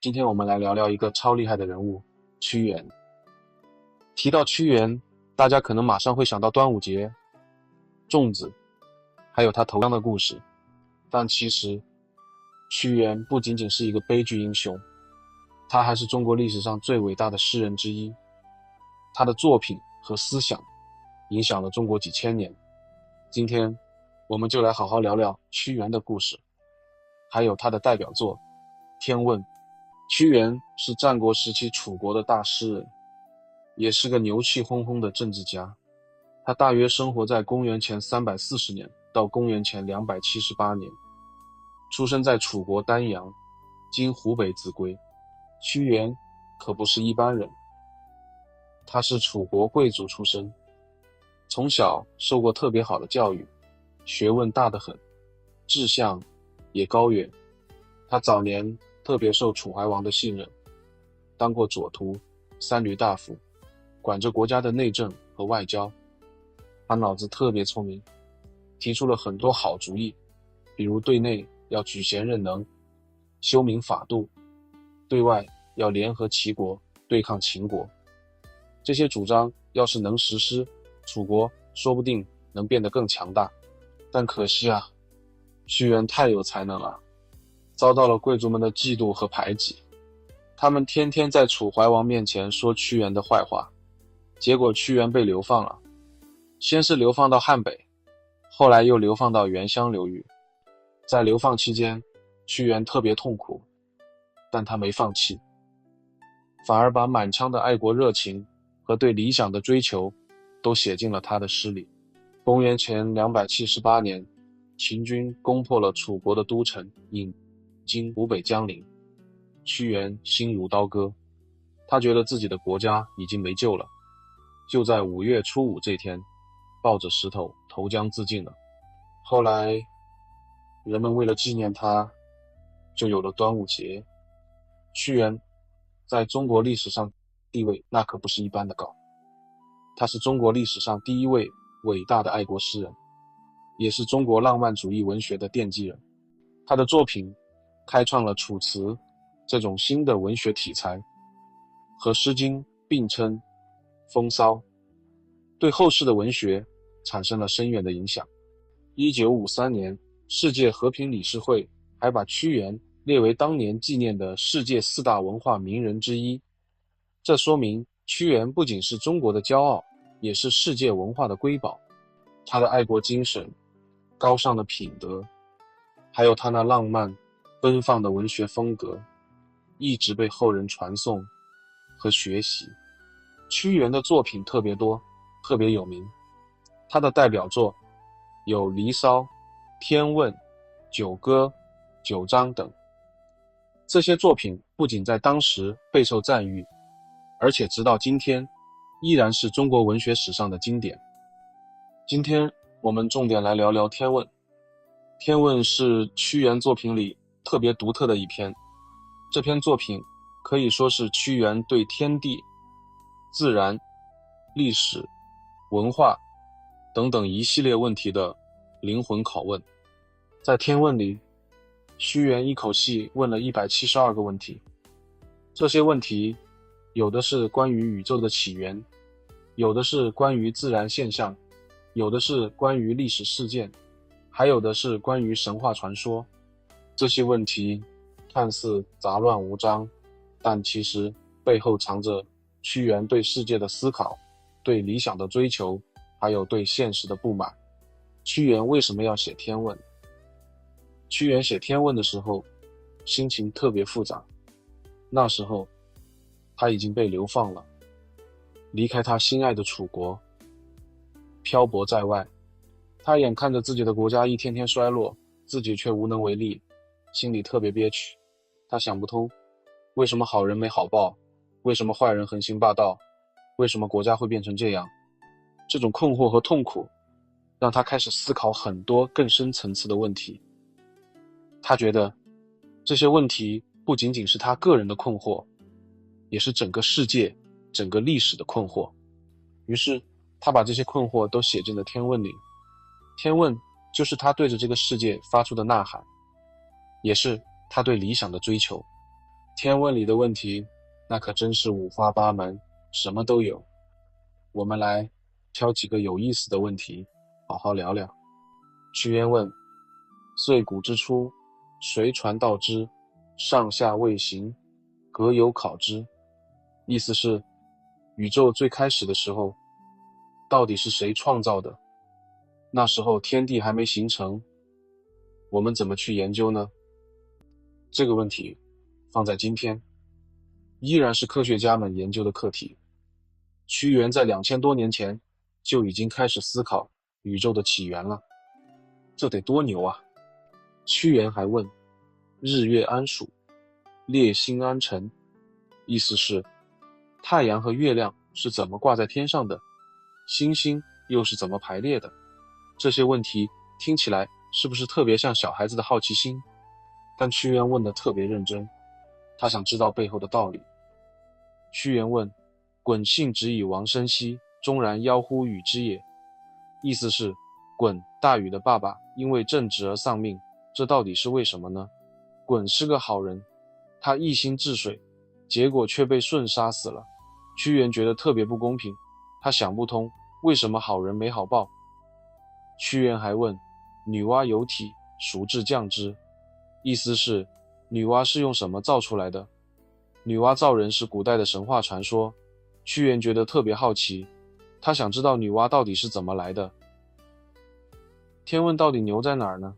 今天我们来聊聊一个超厉害的人物——屈原。提到屈原，大家可能马上会想到端午节、粽子，还有他投江的故事。但其实，屈原不仅仅是一个悲剧英雄，他还是中国历史上最伟大的诗人之一。他的作品和思想影响了中国几千年。今天，我们就来好好聊聊屈原的故事，还有他的代表作《天问》。屈原是战国时期楚国的大诗人，也是个牛气哄哄的政治家。他大约生活在公元前340年到公元前278年，出生在楚国丹阳，今湖北秭归。屈原可不是一般人，他是楚国贵族出身，从小受过特别好的教育，学问大得很，志向也高远。他早年特别受楚怀王的信任，当过左徒、三闾大夫，管着国家的内政和外交。他脑子特别聪明，提出了很多好主意，比如对内要举贤任能，修明法度，对外要联合齐国对抗秦国。这些主张要是能实施，楚国说不定能变得更强大。但可惜啊，屈原太有才能了，遭到了贵族们的嫉妒和排挤。他们天天在楚怀王面前说屈原的坏话，结果屈原被流放了。先是流放到汉北，后来又流放到原乡流域。在流放期间，屈原特别痛苦，但他没放弃，反而把满腔的爱国热情和对理想的追求都写进了他的诗里。公元前278年，秦军攻破了楚国的都城郢，今湖北江陵。屈原心如刀割，他觉得自己的国家已经没救了，就在5月初5这天，抱着石头投江自尽了。后来，人们为了纪念他，就有了端午节。屈原在中国历史上地位那可不是一般的高，他是中国历史上第一位伟大的爱国诗人，也是中国浪漫主义文学的奠基人。他的作品开创了楚辞这种新的文学题材，和《诗经》并称风骚，对后世的文学产生了深远的影响。1953年，世界和平理事会还把屈原列为当年纪念的世界4大文化名人之一。这说明屈原不仅是中国的骄傲，也是世界文化的瑰宝。他的爱国精神、高尚的品德，还有他那浪漫奔放的文学风格，一直被后人传颂和学习。屈原的作品特别多，特别有名。他的代表作有《离骚》《天问》《九歌》《九章》等。这些作品不仅在当时备受赞誉，而且直到今天依然是中国文学史上的经典。今天我们重点来聊聊《天问》。《天问》是屈原作品里特别独特的一篇。这篇作品可以说是屈原对天地、自然、历史、文化等等一系列问题的灵魂拷问。在《天问》里，屈原一口气问了172个问题。这些问题有的是关于宇宙的起源，有的是关于自然现象，有的是关于历史事件，还有的是关于神话传说。这些问题看似杂乱无章，但其实背后藏着屈原对世界的思考，对理想的追求，还有对现实的不满。屈原为什么要写《天问》？屈原写《天问》的时候，心情特别复杂。那时候，他已经被流放了，离开他心爱的楚国，漂泊在外。他眼看着自己的国家一天天衰落，自己却无能为力，心里特别憋屈。他想不通，为什么好人没好报？为什么坏人横行霸道？为什么国家会变成这样？这种困惑和痛苦，让他开始思考很多更深层次的问题。他觉得，这些问题不仅仅是他个人的困惑，也是整个世界、整个历史的困惑。于是，他把这些困惑都写进了《天问》里。《天问》就是他对着这个世界发出的呐喊，也是他对理想的追求。天问里的问题，那可真是五花八门，什么都有。我们来挑几个有意思的问题，好好聊聊。屈原问：岁古之初，谁传道之？上下未形，何有考之？意思是，宇宙最开始的时候，到底是谁创造的？那时候天地还没形成，我们怎么去研究呢？这个问题放在今天，依然是科学家们研究的课题。屈原在2000多年前就已经开始思考宇宙的起源了，这得多牛啊！屈原还问：日月安属？列星安成？意思是，太阳和月亮是怎么挂在天上的？星星又是怎么排列的？这些问题听起来是不是特别像小孩子的好奇心？但屈原问得特别认真，他想知道背后的道理。屈原问：鲧幸直以亡生兮，终然夭乎禹之也。意思是，鲧大禹的爸爸因为正直而丧命，这到底是为什么呢？鲧是个好人，他一心治水，结果却被舜杀死了。屈原觉得特别不公平，他想不通为什么好人没好报。屈原还问：女娲有体，孰至降之？意思是，女娲是用什么造出来的？女娲造人是古代的神话传说，屈原觉得特别好奇，他想知道女娲到底是怎么来的。天问到底牛在哪儿呢？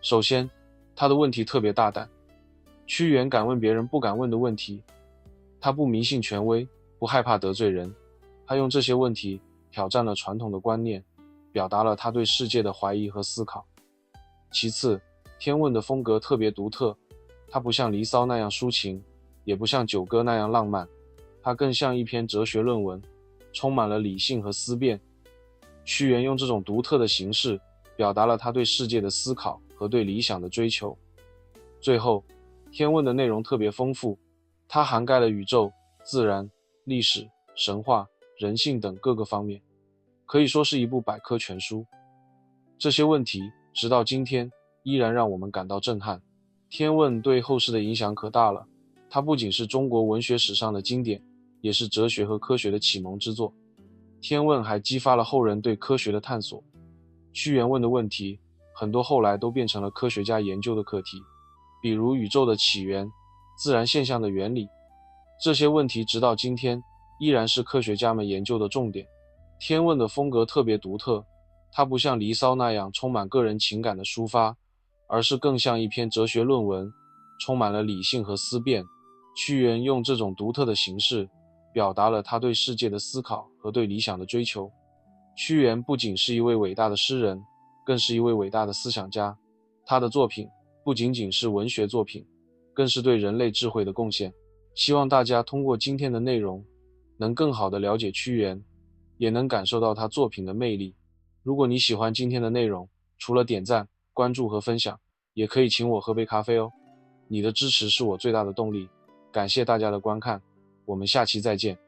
首先，他的问题特别大胆，屈原敢问别人不敢问的问题，他不迷信权威，不害怕得罪人，他用这些问题挑战了传统的观念，表达了他对世界的怀疑和思考。其次，天问的风格特别独特，它不像离骚那样抒情，也不像九歌那样浪漫，它更像一篇哲学论文，充满了理性和思辨。屈原用这种独特的形式表达了他对世界的思考和对理想的追求。最后，天问的内容特别丰富，它涵盖了宇宙、自然、历史、神话、人性等各个方面，可以说是一部百科全书。这些问题直到今天依然让我们感到震撼。天问对后世的影响可大了，它不仅是中国文学史上的经典，也是哲学和科学的启蒙之作。天问还激发了后人对科学的探索。屈原问的问题，很多后来都变成了科学家研究的课题，比如宇宙的起源、自然现象的原理。这些问题直到今天依然是科学家们研究的重点。天问的风格特别独特，它不像离骚那样充满个人情感的抒发，而是更像一篇哲学论文，充满了理性和思辨。屈原用这种独特的形式表达了他对世界的思考和对理想的追求。屈原不仅是一位伟大的诗人，更是一位伟大的思想家。他的作品不仅仅是文学作品，更是对人类智慧的贡献。希望大家通过今天的内容，能更好地了解屈原，也能感受到他作品的魅力。如果你喜欢今天的内容，除了点赞、关注和分享，也可以请我喝杯咖啡哦。你的支持是我最大的动力。感谢大家的观看，我们下期再见。